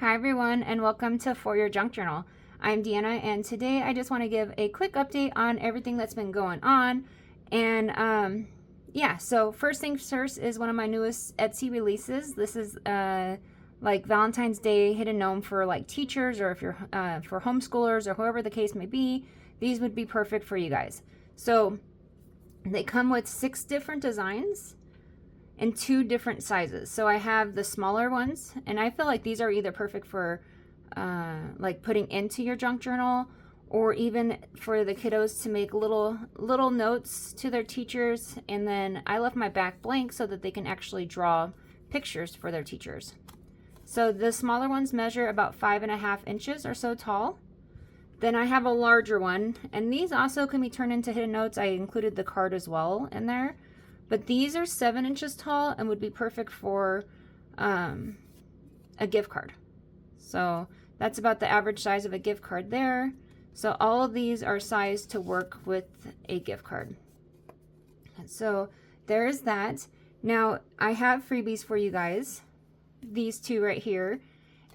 Hi everyone, and welcome to For Your Junk Journal. I'm Deanna, and today I just want to give a quick update on everything that's been going on. And yeah, so first things first is one of my newest Etsy releases. This is like Valentine's Day hidden gnome for like teachers, or if you're for homeschoolers or whoever the case may be. These would be perfect for you guys. So they come with 6 different designs in 2 different sizes. So I have the smaller ones, and I feel like these are either perfect for like putting into your junk journal, or even for the kiddos to make little notes to their teachers. And then I left my back blank so that they can actually draw pictures for their teachers. So the smaller ones measure about 5.5 inches or so tall. Then I have a larger one, and these also can be turned into hidden notes. I included the card as well in there. But these are 7 inches tall and would be perfect for a gift card. So that's about the average size of a gift card there. So all of these are sized to work with a gift card. So there is that. Now I have freebies for you guys. These 2 right here.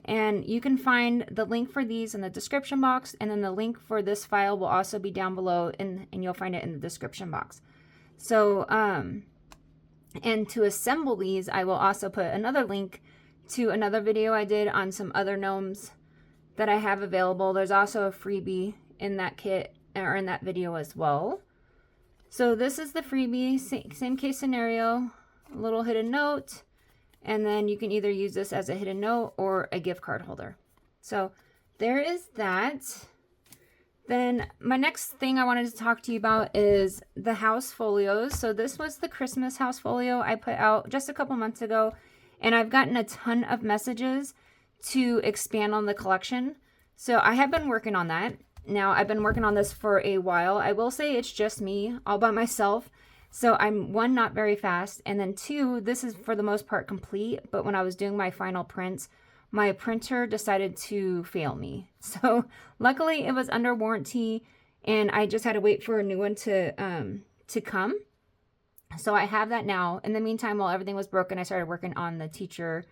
And you can find the link for these in the description box. And then the link for this file will also be down below, and you'll find it in the description box. So, and to assemble these, I will also put another link to another video I did on some other gnomes that I have available. There's also a freebie in that kit, or in that video as well. So this is the freebie, same case scenario, a little hidden note, and then you can either use this as a hidden note or a gift card holder. So there is that. Then my next thing I wanted to talk to you about is the house folios. So this was the Christmas house folio I put out just a couple months ago, and I've gotten a ton of messages to expand on the collection. So I have been working on that. Now I've been working on this for a while. I will say it's just me all by myself. So I'm, 1, not very fast, and then 2, this is for the most part complete, but when I was doing my final prints, my printer decided to fail me. So luckily it was under warranty, and I just had to wait for a new one to come. So I have that now. In the meantime, while everything was broken, I started working on the teacher,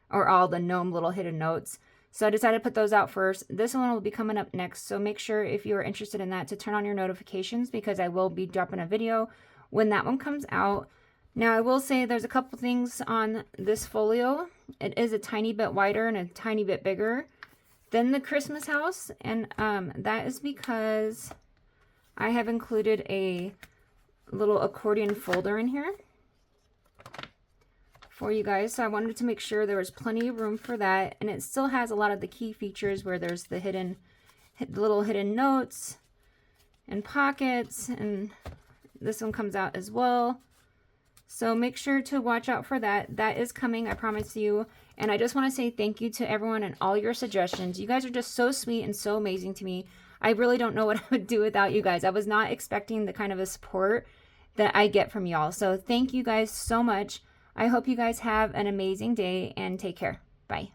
or all the gnome little hidden notes. So I decided to put those out first. This one will be coming up next. So make sure, if you are interested in that, to turn on your notifications, because I will be dropping a video when that one comes out. Now I will say there's a couple things on this folio. It is a tiny bit wider and a tiny bit bigger than the Christmas house, and that is because I have included a little accordion folder in here for you guys. So I wanted to make sure there was plenty of room for that, and it still has a lot of the key features where there's the little hidden notes and pockets, and this one comes out as well. So make sure to watch out for that. That is coming, I promise you. And I just want to say thank you to everyone and all your suggestions. You guys are just so sweet and so amazing to me. I really don't know what I would do without you guys. I was not expecting the kind of a support that I get from y'all. So thank you guys so much. I hope you guys have an amazing day, and take care. Bye.